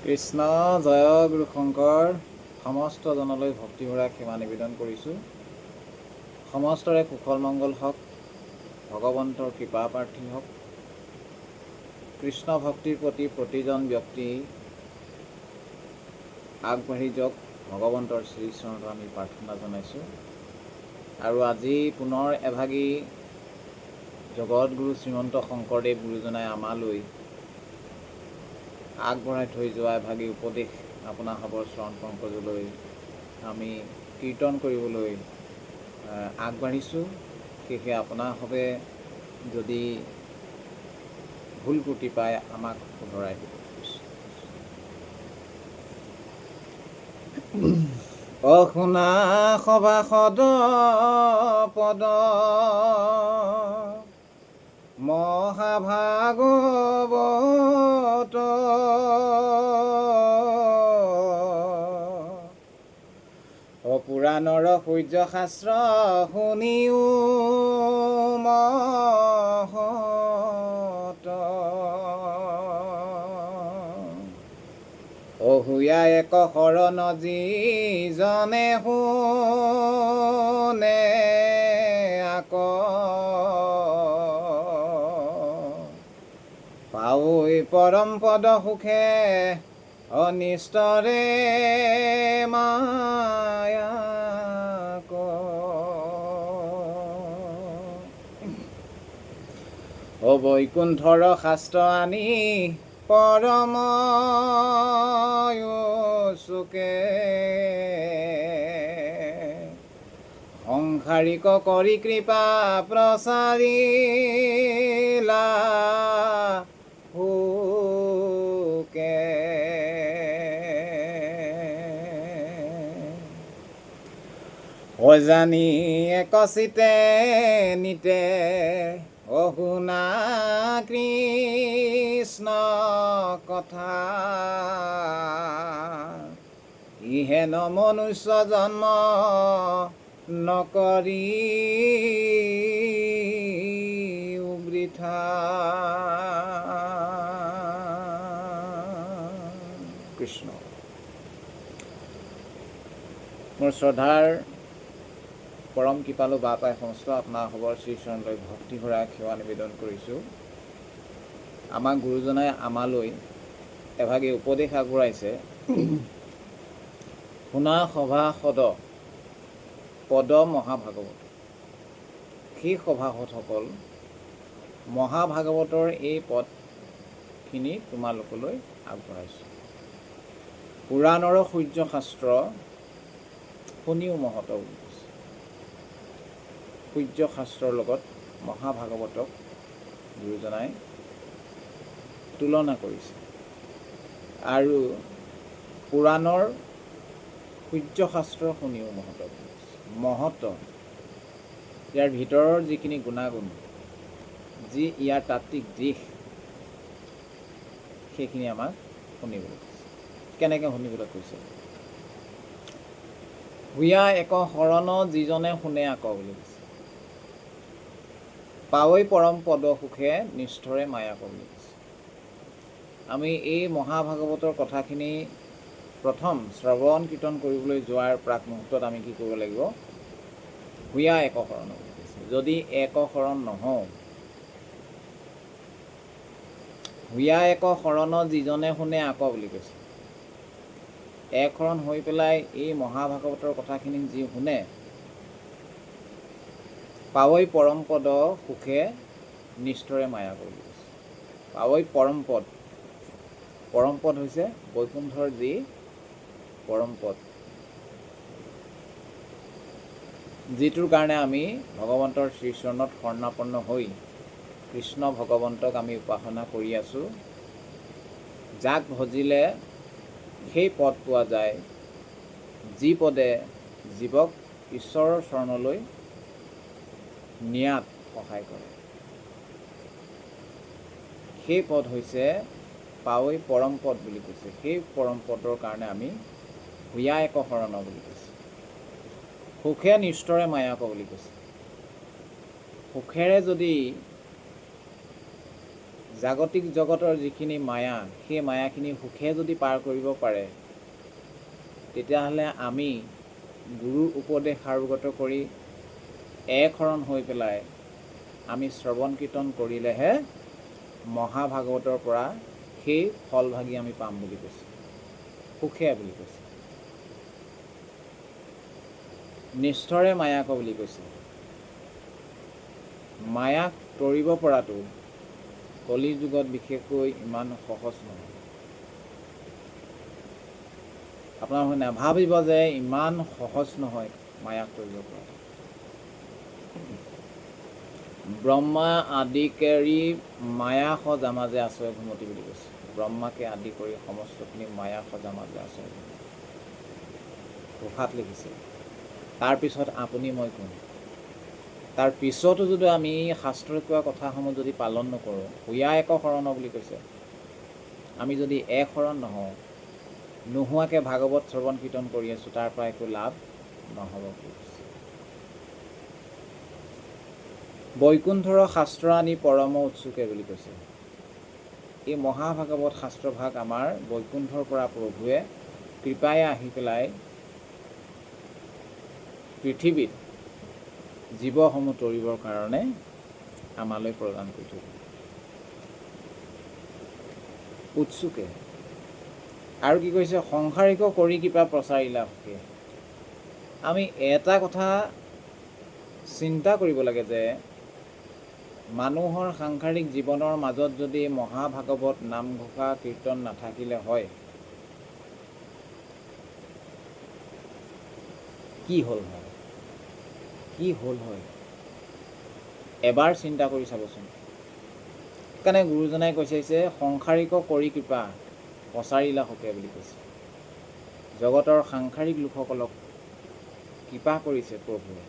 কৃষ্ণ জয় গুৰু শংকৰ। সমস্ত জনলৈ ভক্তিভৰা সেৱা নিবেদন কৰিছোঁ। সমস্তৰে কুশল মংগল হওক, ভগৱন্তৰ কৃপা প্ৰাৰ্থী হওক। কৃষ্ণ ভক্তিৰ প্ৰতি প্ৰতিজন ব্যক্তি আগবাঢ়ি যাওক, ভগৱন্তৰ শ্ৰীচৰণত আমি প্ৰাৰ্থনা জনাইছোঁ। আৰু আজি পুনৰ এভাগী জগতগুৰু শ্ৰীমন্ত শংকৰদেৱ গুৰুজনাই আমালৈ আগবঢ়াই থৈ যোৱা এভাগী উপদেশ আপোনাসৱৰ চৰণ পংকজলৈ আমি কীৰ্তন কৰিবলৈ আগবাঢ়িছোঁ। সেয়েহে আপোনাসৱে যদি ভুল ত্ৰুটি পায় আমাক শুধৰাই দিব। অশুনা সভাসদ পদ মহাভাগৱত পুৰাণৰ সূৰ্য শাস্ত্ৰ শুনিও মহত অহুয়া এক শৰণ যিজনে শুনে আক পাৱৈ পৰম পদ সুখে অনিষ্টৰে মায়াক বৈকুণ্ঠৰ শাস্ত্ৰ আনি পৰম চুকে সংসাৰিক কৰি কৃপা প্ৰচাৰিলা হুকে অজানি একচিতে নিতে অশুনা কৃষ্ণ কথা ইহেন মনুষ্য জন্ম নকৰি বৃথা। কৃষ্ণ। মোৰ শ্ৰদ্ধাৰ পৰম কৃপালু বাপাই সমস্ত আপোনাসৱৰ শ্ৰীচৰণলৈ ভক্তিভৰা সেৱা নিবেদন কৰিছোঁ। আমাক গুৰুজনাই আমালৈ এভাগী উপদেশ আগবঢ়াইছে। শুনা সভাসদ পদ মহাভাগৱত। সেই সভাসদসকল মহাভাগৱতৰ এই পদখিনি তোমালোকলৈ আগবঢ়াইছোঁ। পুৰাণৰ সূৰ্য শাস্ত্ৰ শুনিও মহত বুলি কৈছে। সূৰ্য শাস্ত্ৰৰ লগত মহাভাগৱতক গুৰুজনাই তুলনা কৰিছে। আৰু পুৰাণৰ সূৰ্য শাস্ত্ৰ শুনিও মহত বুলি কৈছে। মহত ইয়াৰ ভিতৰৰ যিখিনি গুণাগুণ, যি ইয়াৰ তাত্ত্বিক দিশ, সেইখিনি আমাক শুনিবলৈ কৈছে। কেনেকৈ শুনিবলৈ কৈছে? হুয়া এক শৰণ যিজনে শুনে আক বুলি কৈছে। পাৱৈ পৰম পদ সুখে নিষ্ঠৰে মায়াক বুলি কৈছে। আমি এই মহাভাগৱতৰ কথাখিনি প্ৰথম শ্ৰৱণ কীৰ্তন কৰিবলৈ যোৱাৰ প্ৰাক মুহূৰ্তত আমি কি কৰিব লাগিব? হুয়া এক শৰণ বুলি কৈছে। যদি এক শৰণ নহওঁ, হুয়া এক শৰণ যিজনে শুনে আক বুলি কৈছে। এক শৰণ হৈ পেলাই এই মহাভাগৱতৰ কথাখিনি যি শুনে, পাৱৈ পৰম পদ সুখে নিষ্ঠৰে মায়াক বুলি কৈছে। পাৱৈ পৰম পদ। পৰম পদ হৈছে বৈকুণ্ঠৰ যি পৰম পদ, যিটোৰ কাৰণে আমি ভগৱন্তৰ শ্ৰীচৰণত শৰণাপন্ন হৈ কৃষ্ণ ভগৱন্তক আমি উপাসনা কৰি আছোঁ। যাক ভজিলে সেই পদ পোৱা যায়, যি পদে জীৱক ঈশ্বৰৰ চৰণলৈ নিয়াত সহায় কৰে। সেই পদ হৈছে পাৱৈ পৰম পদ বুলি কৈছে। সেই পৰম পদৰ কাৰণে আমি হুয়া এক শৰণ বুলি কৈছে। সুখে নিষ্ঠৰে মায়াক বুলি কৈছে। সুখেৰে যদি জাগতিক জগতৰ যিখিনি মায়া, সেই মায়াখিনি সুখে যদি পাৰ কৰিব পাৰে, তেতিয়াহ'লে আমি গুৰুৰ উপদেশ সাৰোগত কৰি একশৰণ হৈ পেলাই আমি শ্ৰৱণ কীৰ্তন কৰিলেহে মহাভাগৱতৰ পৰা সেই ফল ভাগি আমি পাম বুলি কৈছে, সুখে বুলি কৈছে। নিষ্ঠৰে মায়াক বুলি কৈছে। মায়াক তৰিব পৰাটো কলি যুগত বিশেষকৈ ইমান সহজ নহয়। আপোনালোকে নাভাবিব যে ইমান সহজ নহয় মায়াক তৰিব পৰাটো। ব্ৰহ্মা আদি কৰি মায়া সজা মাজে আশ্ৰয় ঘুমতি বুলি কৈছে। ব্ৰহ্মাকে আদি কৰি সমস্তখিনি মায়া সজা মাজে আশ্ৰয় ঘুমতি ঘোষাত লিখিছে। তাৰপিছত আপুনি মই কোন? তাৰ পিছতো যদি আমি শাস্ত্ৰত কোৱা কথাসমূহ যদি পালন নকৰোঁ, হুয়া এক শৰণ বুলি কৈছে, আমি যদি এক শৰণ নহওঁ, নোহোৱাকৈ ভাগৱত শ্ৰৱণ কীৰ্তন কৰি আছোঁ, তাৰ পৰা একো লাভ নহ'ব বুলি কৈছে। বৈকুণ্ঠৰ শাস্ত্ৰ আনি পৰম উৎসুকে বুলি কৈছে। এই মহাভাগৱত শাস্ত্ৰভাগ আমাৰ বৈকুণ্ঠৰ পৰা প্ৰভুৱে কৃপাই আহি পেলাই পৃথিৱীত জীৱসমূহ তৰিবৰ কাৰণে আমালৈ প্ৰদান কৰি থৈ দিলে। উৎসুকে আৰু কি কৈছে? সংসাৰিক কৰি কৃপা প্ৰচাৰিলা সুখে। আমি এটা কথা চিন্তা কৰিব লাগে যে মানুহৰ সাংসাৰিক জীৱনৰ মাজত যদি মহাভাগৱত নামঘোষা কীৰ্তন নাথাকিলে হয়, কি হ'ল হয়? কি হ'ল হয়? এবাৰ চিন্তা কৰি চাবচোন। সেইকাৰণে গুৰুজনাই কৈছে সংসাৰিক কৰি কৃপা প্ৰচাৰিলা সুখে বুলি কৈছে। জগতৰ সাংসাৰিক লোকসকলক কৃপা কৰিছে প্ৰভুৱে,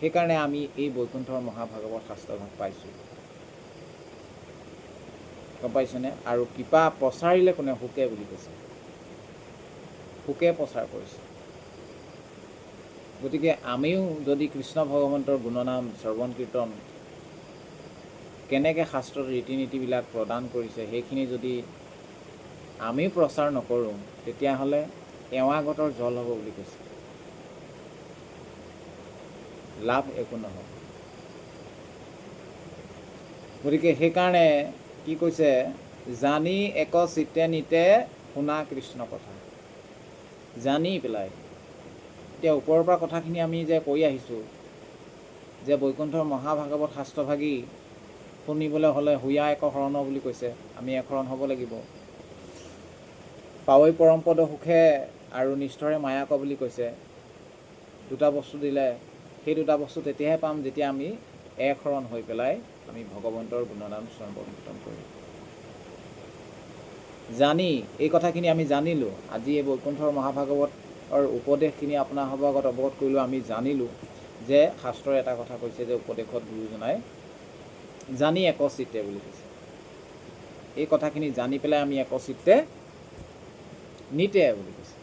সেইকাৰণে আমি এই বৈকুণ্ঠৰ মহাভাগৱত শাস্ত্ৰভাগ পাইছোঁ। গম পাইছেনে? আৰু কৃপা প্ৰচাৰিলে কোনে? সুখে বুলি কৈছে। সুখে প্ৰচাৰ কৰিছে। গতিকে আমিও যদি কৃষ্ণ ভগৱন্তৰ গুণনাম শ্ৰৱণ কীৰ্তন কেনেকৈ শাস্ত্ৰত ৰীতি নীতিবিলাক প্ৰদান কৰিছে সেইখিনি যদি আমিও প্ৰচাৰ নকৰোঁ, তেতিয়াহ'লে এৱাগতৰ জল হ'ব বুলি কৈছে, লাভ একো নহ'ব। গতিকে সেইকাৰণে কি কৈছে? জানি এক চিত্তে নিতে শুনা কৃষ্ণ কথা। জানি পেলাই, এতিয়া ওপৰৰ পৰা কথাখিনি আমি যে কৈ আহিছোঁ যে বৈকুণ্ঠৰ মহাভাগৱত শাস্ত্ৰভাগী শুনিবলৈ হ'লে হুয়া এক শৰণ বুলি কৈছে, আমি একশৰণ হ'ব লাগিব। পাৱৈ পৰমপদ সুখে আৰু নিষ্ঠৰে মায়াক বুলি কৈছে। দুটা বস্তু দিলে, সেই দুটা বস্তু তেতিয়াহে পাম যেতিয়া আমি একশৰণ হৈ পেলাই আমি ভগৱন্তৰ গুণনাম শ্ৰৱণ কীৰ্তন কৰিম। জানি এই কথাখিনি আমি জানিলোঁ, আজি এই বৈকুণ্ঠৰ মহাভাগৱতৰ উপদেশখিনি আপোনাৰ আগত অৱগত কৰিলোঁ। আমি জানিলোঁ যে শাস্ত্ৰৰ এটা কথা কৈছে যে উপদেশত গুৰুজনাই জানি একচিত্তে বুলি কৈছে। এই কথাখিনি জানি পেলাই আমি একচিত্তে নিতে বুলি কৈছে।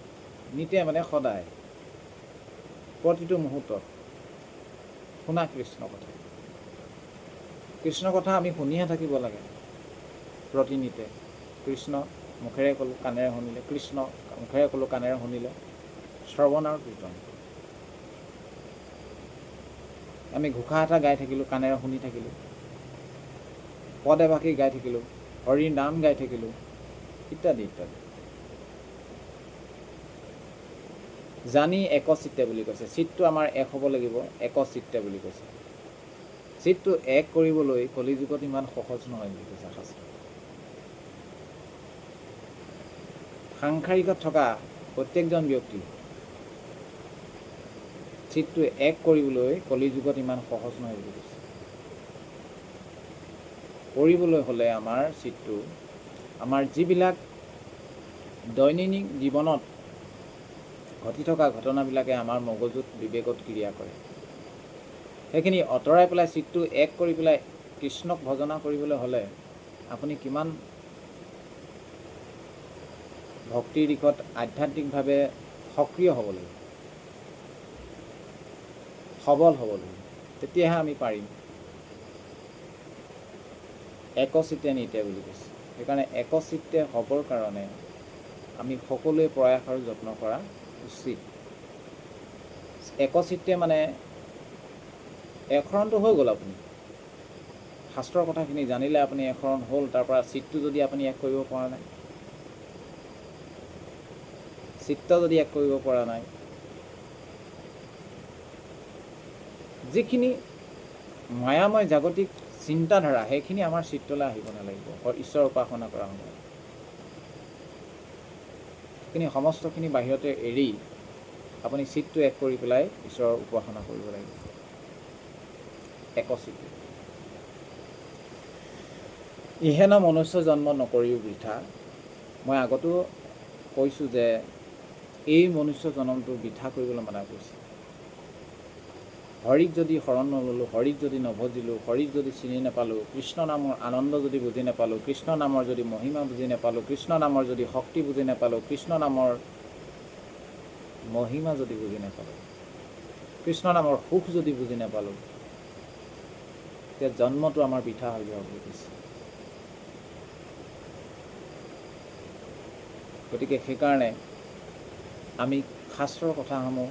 নিতে মানে সদায়, প্ৰতিটো মুহূৰ্তত শুনা কৃষ্ণ কথা। কৃষ্ণ কথা আমি শুনিহে থাকিব লাগে প্ৰতিনিতে। কৃষ্ণ মুখেৰে ক'লোঁ, কাণেৰে শুনিলে। কৃষ্ণ মুখেৰে ক'লোঁ, কাণেৰে শুনিলে। শ্ৰৱণ আৰু কীৰ্তন। আমি ঘোষা এটা গাই থাকিলোঁ, কাণেৰে শুনি থাকিলোঁ। পদ এভাষী গাই থাকিলোঁ, হৰিৰ নাম গাই থাকিলোঁ, ইত্যাদি ইত্যাদি। জানি একচিত্তে বুলি কৈছে। চিত্তটো আমাৰ এক হ'ব লাগিব, একচিত্তে বুলি কৈছে। চিত্তটো এক কৰিবলৈ কলিযুগত ইমান সহজ নহয় বুলি কৈছে শাস্ত্ৰ। সাংসাৰিকত থকা প্ৰত্যেকজন ব্যক্তি চিত্তটো এক কৰিবলৈ কলিযুগত ইমান সহজ নহয় বুলি কৈছে। কৰিবলৈ হ'লে আমাৰ চিত্তটো, আমাৰ যিবিলাক দৈনন্দিন জীৱনত ঘটি থকা ঘটনাবিলাকে আমাৰ মগজুত বিবেকত ক্ৰিয়া কৰে, সেইখিনি আঁতৰাই পেলাই চিত্তটো এক কৰি পেলাই কৃষ্ণক ভজনা কৰিবলৈ হ'লে আপুনি কিমান ভক্তিৰ দিশত আধ্যাত্মিকভাৱে সক্ৰিয় হ'ব লাগিব, সবল হ'ব লাগিব, তেতিয়াহে আমি পাৰিম। একচিত্তে নিতে বুলি কৈছে। সেইকাৰণে একচিত্তে হ'বৰ কাৰণে আমি সকলোৱে প্ৰয়াস আৰু যত্ন কৰা উচিত। একচিত্তে মানে একৰণটো হৈ গ'ল, আপুনি শাস্ত্ৰৰ কথাখিনি জানিলে আপুনি একৰণ হ'ল, তাৰপৰা চিত্তটো যদি আপুনি এক কৰিব পৰা নাই, চিত্ত যদি এক কৰিব পৰা নাই, যিখিনি মায়াময় জাগতিক চিন্তাধাৰা সেইখিনি আমাৰ চিত্তলৈ আহিব নালাগিব। ঈশ্বৰৰ উপাসনা কৰা সময়ত সেইখিনি সমস্তখিনি বাহিৰতে এৰি আপুনি চিত্তটো এক কৰি পেলাই ঈশ্বৰৰ উপাসনা কৰিব লাগিব একচিত্তে। ইহেন মনুষ্য জন্ম নকৰিও বৃথা। মই আগতো কৈছোঁ যে এই মনুষ্য জন্মটো বৃথা কৰিবলৈ মানা কৰিছে। হৰিক যদি শৰণ নল'লোঁ, হৰিক যদি নভজিলোঁ, হৰিক যদি চিনি নাপালোঁ, কৃষ্ণ নামৰ আনন্দ যদি বুজি নাপালোঁ, কৃষ্ণ নামৰ যদি মহিমা বুজি নাপালোঁ, কৃষ্ণ নামৰ যদি শক্তি বুজি নাপালোঁ, কৃষ্ণ নামৰ মহিমা যদি বুজি নাপালোঁ, কৃষ্ণ নামৰ সুখ যদি বুজি নাপালোঁ, তেতিয়া জন্মটো আমাৰ বৃথা হৈ যাব বুলি কৈছে। গতিকে সেইকাৰণে আমি শাস্ত্ৰৰ কথাসমূহ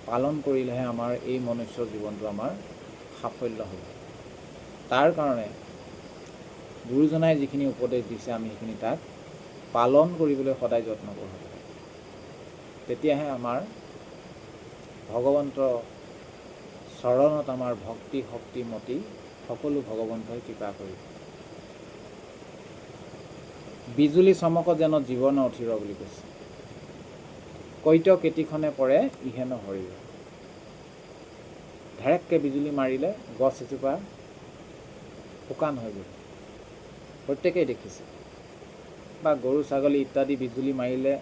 পালন কৰিলেহে আমাৰ এই মনুষ্য জীৱনটো আমাৰ সাফল্য হ'ব। তাৰ কাৰণে গুৰুজনাই যিখিনি উপদেশ দিছে আমি সেইখিনি তাক পালন কৰিবলৈ সদায় যত্ন কৰিব লাগে। তেতিয়াহে আমাৰ ভগৱন্তৰ চৰণত আমাৰ ভক্তি শক্তি মতি সকলো ভগৱন্তই কৃপা কৰিব। বিজুলী চমক যেন জীৱন অথিৰ বুলি কৈছে। কৈত কেতিখনে পৰে ইহেন হৰিৰ। ঢেৰেককৈ বিজুলী মাৰিলে গছ এজোপা শুকান হৈ গ'ল, প্ৰত্যেকেই দেখিছে। বা গৰু ছাগলী ইত্যাদি বিজুলী মাৰিলে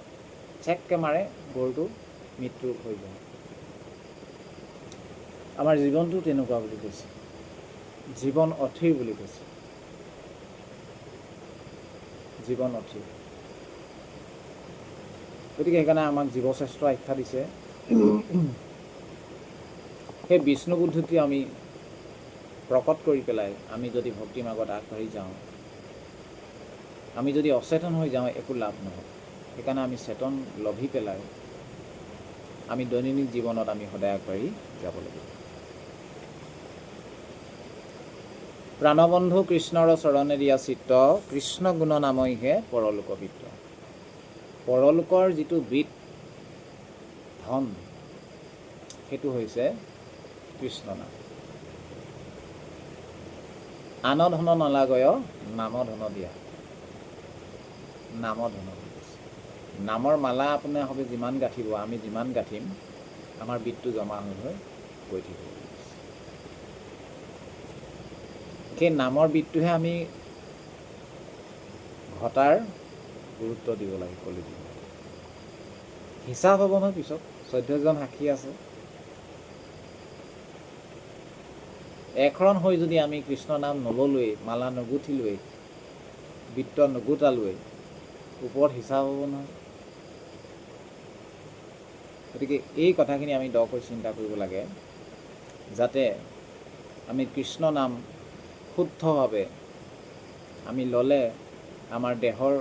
চেককৈ মাৰে, গৰুটো মৃত্যু হৈ যায়। আমাৰ জীৱনটো তেনেকুৱা বুলি কৈছে, জীৱন অথিৰ বুলি কৈছে, জীৱন অথিৰ। গতিকে সেইকাৰণে আমাক জীৱশ্ৰেষ্ঠ আখ্যা দিছে। সেই বিষ্ণু বুদ্ধিটো আমি প্ৰকট কৰি পেলাই আমি যদি ভক্তি মাৰ্গত আগবাঢ়ি যাওঁ, আমি যদি অচেতন হৈ যাওঁ একো লাভ নহয়। সেইকাৰণে আমি চেতন লভি পেলাই আমি দৈনন্দিন জীৱনত আমি সদায় আগবাঢ়ি যাব লাগিব। প্ৰাণবন্ধু কৃষ্ণৰ চৰণে দিয়া চিত্ত, কৃষ্ণ গুণ নামইহে পৰলোক বৃত্ত। পৰলোকৰ যিটো বৃত্ত ধন, সেইটো হৈছে কৃষ্ণ নাম। আন ধন নালাগয় নাম ধন দিয়া। নাম ধন, নামৰ মালা আপোনাৰ হবে যিমান গাঁঠিব, আমি যিমান গাঁঠিম আমাৰ বৃত্তটো জমা হৈ হৈ গৈ থাকিব। সেই নামৰ বৃত্তটোহে আমি ঘটাৰ গুৰুত্ব দিব লাগে। কলিযুগত হিচাপ হ'ব নহয় পিছত, 14জন সাক্ষী আছে। একৰণ হৈ যদি আমি কৃষ্ণ নাম নললোৱেই, মালা নুগুঠিলোৱেই, বৃত্ত নুগুটালোৱেই, ওপৰত হিচাপ হ'ব নহয়। গতিকে এই কথাখিনি আমি দকৈ চিন্তা কৰিব লাগে, যাতে আমি কৃষ্ণ নাম শুদ্ধভাৱে আমি ল'লে আমাৰ দেহৰ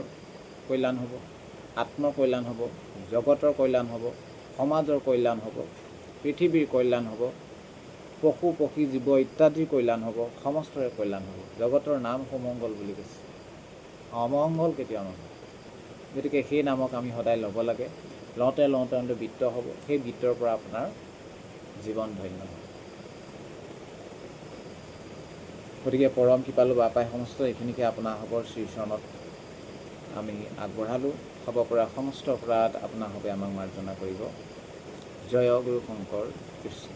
কল্যাণ হ'ব, আত্মৰ কল্যাণ হ'ব, জগতৰ কল্যাণ হ'ব, সমাজৰ কল্যাণ হ'ব, পৃথিৱীৰ কল্যাণ হ'ব, পশু পক্ষী জীৱ ইত্যাদিৰ কল্যাণ হ'ব, সমস্তৰে কল্যাণ হ'ব। জগতৰ নাম সুমংগল বুলি কৈছে, অমংগল কেতিয়াও নহয়। গতিকে সেই নামক আমি সদায় ল'ব লাগে। লওঁতে লওঁতে বৃত্ত হ'ব, সেই বৃত্তৰ পৰা আপোনাৰ জীৱন ধন্য হ'ব। গতিকে পৰম কৃপালু বাপাই সমস্ত এইখিনিকে আপোনাসৱৰ শ্ৰীচৰণত আমি আগবঢ়ালোঁ। হ'ব পৰা সমস্ত অপৰাধ আপোনাসৱে আমাক মাৰ্জনা কৰিব। জয় গুৰু শংকৰ কৃষ্ণ।